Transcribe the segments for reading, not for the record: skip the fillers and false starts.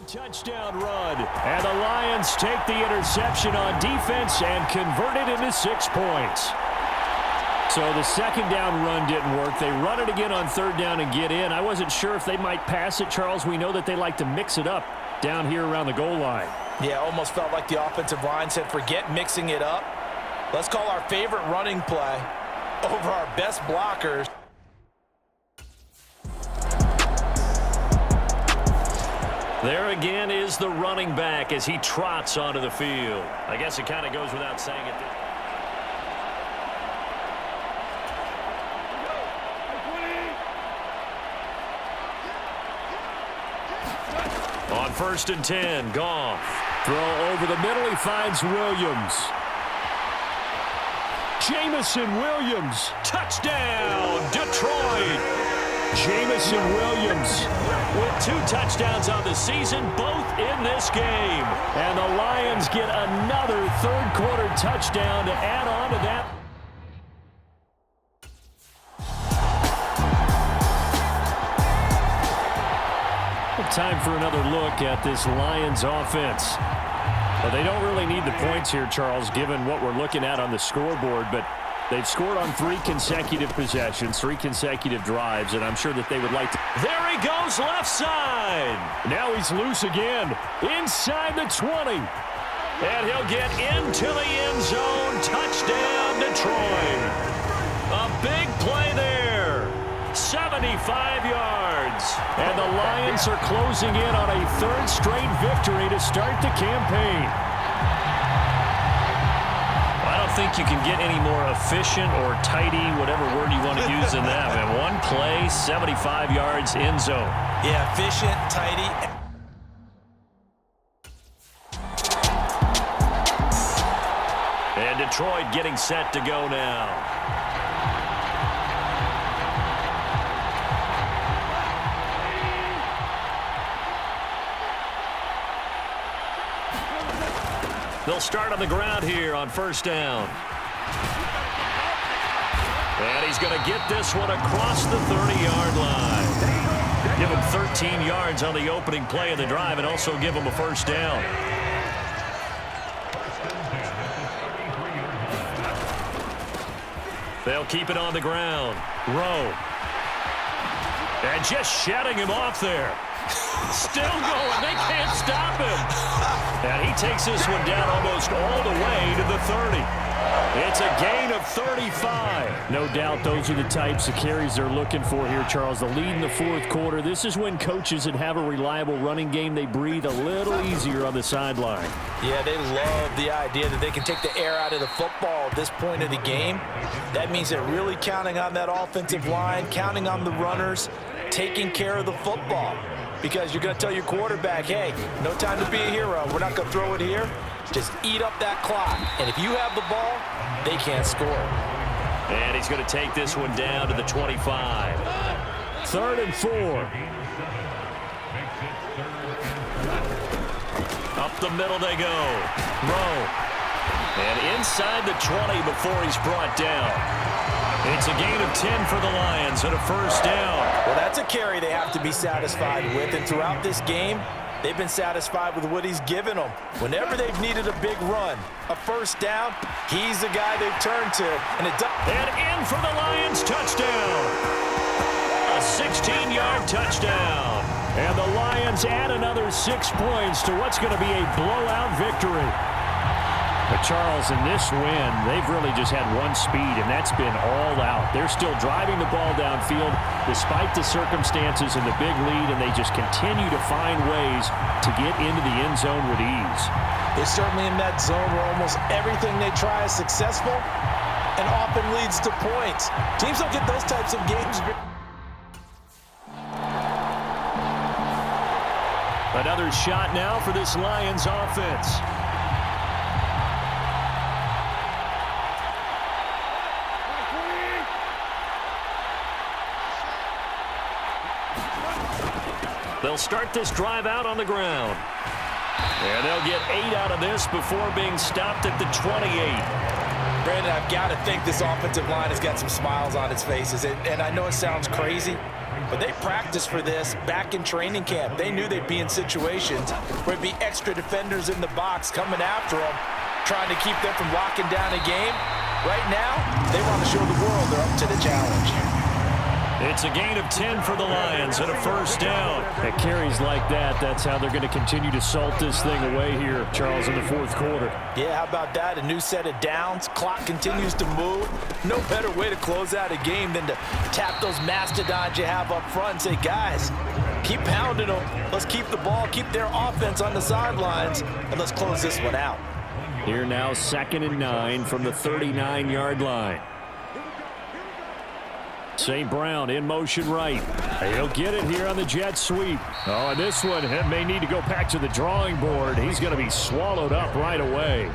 Touchdown run, and the Lions take the interception on defense and convert it into 6 points. So the second down run didn't work. They run it again on third down and get in. I wasn't sure if they might pass it, Charles. We know that they like to mix it up down here around the goal line. Yeah, almost felt like the offensive line said, forget mixing it up. Let's call our favorite running play over our best blockers. There again is the running back as he trots onto the field. I guess it kind of goes without saying it. On 1st and 10, Goff. Throw over the middle, he finds Williams. Jamison Williams, touchdown, Detroit. Jamison Williams with 2 touchdowns on the season, both in this game. And the Lions get another third-quarter touchdown to add on to that. Time for another look at this Lions offense. Well, they don't really need the points here, Charles, given what we're looking at on the scoreboard, but they've scored on 3 consecutive possessions, 3 consecutive drives, and I'm sure that they would like to. There he goes, left side. Now he's loose again, inside the 20. And he'll get into the end zone. Touchdown, Detroit. A big play there. 75 yards. And the Lions are closing in on a 3rd straight victory to start the campaign. I don't think you can get any more efficient or tidy, whatever word you want to use in that. And 1 play, 75 yards, end zone. Yeah, efficient, tidy. And Detroit getting set to go now. They'll start on the ground here on 1st down. And he's going to get this one across the 30-yard line. Give him 13 yards on the opening play of the drive and also give him a 1st down. They'll keep it on the ground. Rowe. And just shutting him off there. Still going. They can't stop him. And he takes this one down almost all the way to the 30. It's a gain of 35. No doubt those are the types of carries they're looking for here, Charles. The lead in the 4th quarter. This is when coaches that have a reliable running game, they breathe a little easier on the sideline. Yeah, they love the idea that they can take the air out of the football at this point of the game. That means they're really counting on that offensive line, counting on the runners, taking care of the football. Because you're going to tell your quarterback, hey, no time to be a hero. We're not going to throw it here. Just eat up that clock. And if you have the ball, they can't score. And he's going to take this one down to the 25. 3rd and 4. Up the middle they go. Rowe. And inside the 20 before he's brought down. It's a gain of 10 for the Lions and a 1st down. Well, that's a carry they have to be satisfied with. And throughout this game, they've been satisfied with what he's given them. Whenever they've needed a big run, a 1st down, he's the guy they've turned to. And in for the Lions, touchdown. A 16-yard touchdown. And the Lions add another 6 points to what's going to be a blowout victory. But, Charles, in this win, they've really just had one speed, and that's been all out. They're still driving the ball downfield despite the circumstances and the big lead, and they just continue to find ways to get into the end zone with ease. They're certainly in that zone where almost everything they try is successful and often leads to points. Teams don't get those types of games. Another shot now for this Lions offense. They'll start this drive out on the ground. And they'll get 8 out of this before being stopped at the 28. Brandon, I've got to think this offensive line has got some smiles on its faces. And I know it sounds crazy, but they practiced for this back in training camp. They knew they'd be in situations where there'd be extra defenders in the box coming after them, trying to keep them from locking down a game. Right now, they want to show the world they're up to the challenge. It's a gain of 10 for the Lions and a first down. At carries like that, that's how they're going to continue to salt this thing away here, Charles, in the fourth quarter. Yeah, how about that? A new set of downs. Clock continues to move. No better way to close out a game than to tap those mastodons you have up front and say, guys, keep pounding them. Let's keep the ball, keep their offense on the sidelines, and let's close this one out. Here now, 2nd and 9 from the 39-yard line. St. Brown in motion right. He'll get it here on the jet sweep. Oh, and this one may need to go back to the drawing board. He's going to be swallowed up right away.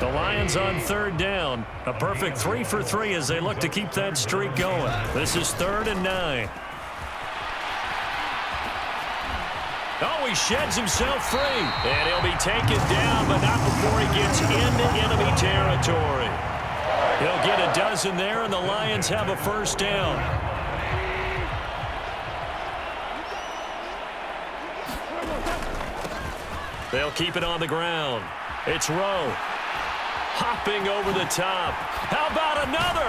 The Lions on 3rd down. A perfect 3 for 3 as they look to keep that streak going. This is 3rd and 9. Oh, he sheds himself free. And he'll be taken down, but not before he gets into enemy territory. He'll get a dozen there, and the Lions have a first down. They'll keep it on the ground. It's Rowe. Hopping over the top. How about another?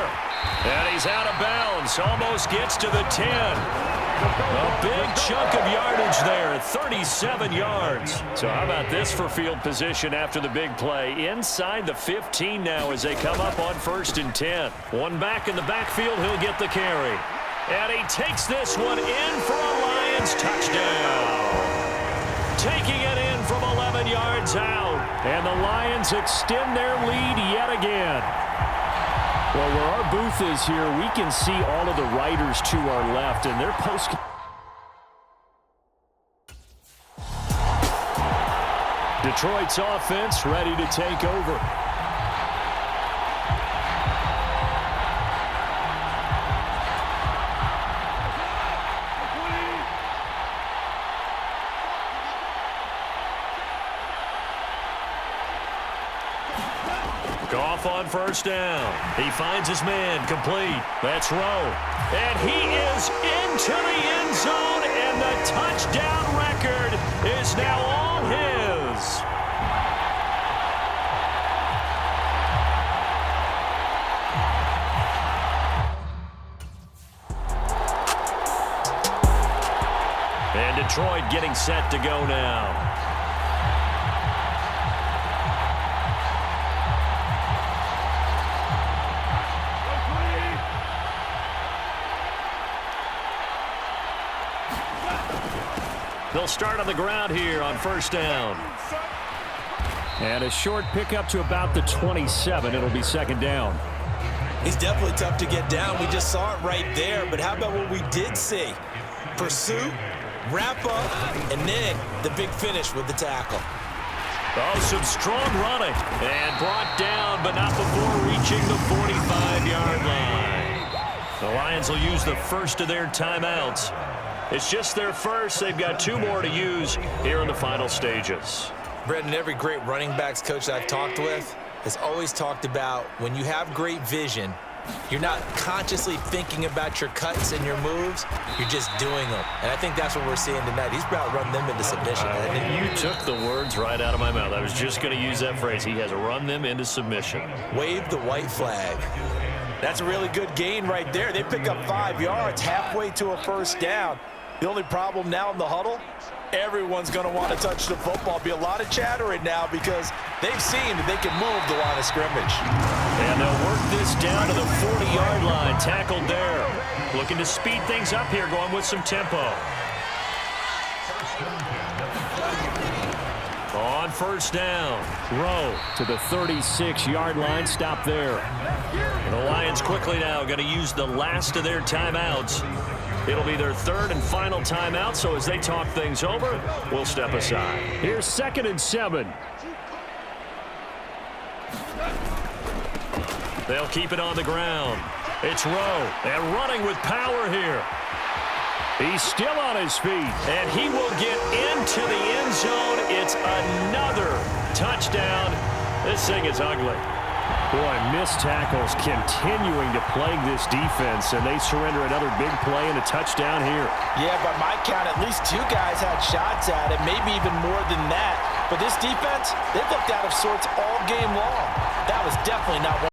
And he's out of bounds. Almost gets to the 10. A big chunk of yardage there at 37 yards. So how about this for field position after the big play? Inside the 15 now as they come up on 1st and 10. One back in the backfield, he'll get the carry. And he takes this one in for a Lions touchdown. Taking it in from 11 yards out. And the Lions extend their lead yet again. Well, where our booth is here, we can see all of the riders to our left, and they're post. Detroit's offense ready to take over. Goff on 1st down. He finds his man complete. That's Rowe. And he is into the end zone, and the touchdown record is now all his. And Detroit getting set to go now. They'll start on the ground here on 1st down. And a short pickup to about the 27. It'll be 2nd down. He's definitely tough to get down. We just saw it right there. But how about what we did see? Pursuit, wrap up, and then the big finish with the tackle. Oh, some strong running. And brought down, but not before reaching the 45-yard line. The Lions will use the first of their timeouts. It's just their first. They've got 2 more to use here in the final stages. Brendan, every great running backs coach I've talked with has always talked about when you have great vision, you're not consciously thinking about your cuts and your moves. You're just doing them. And I think that's what we're seeing tonight. He's about to run them into submission. You took the words right out of my mouth. I was just going to use that phrase. He has run them into submission. Wave the white flag. That's a really good gain right there. They pick up 5 yards halfway to a first down. The only problem now in the huddle, everyone's going to want to touch the football. Be a lot of chattering now because they've seen that they can move the line of scrimmage. And they'll work this down to the 40-yard line. Tackled there. Looking to speed things up here, going with some tempo. On 1st down, Rowe to the 36-yard line. Stop there. And the Lions quickly now going to use the last of their timeouts. It'll be their 3rd and final timeout, so as they talk things over, we'll step aside. Here's 2nd and 7. They'll keep it on the ground. It's Rowe, and running with power here. He's still on his feet, and he will get into the end zone. It's another touchdown. This thing is ugly. Boy, missed tackles continuing to plague this defense, and they surrender another big play and a touchdown here. Yeah, by my count, at least 2 guys had shots at it, maybe even more than that. But this defense, they've looked out of sorts all game long. That was definitely not one.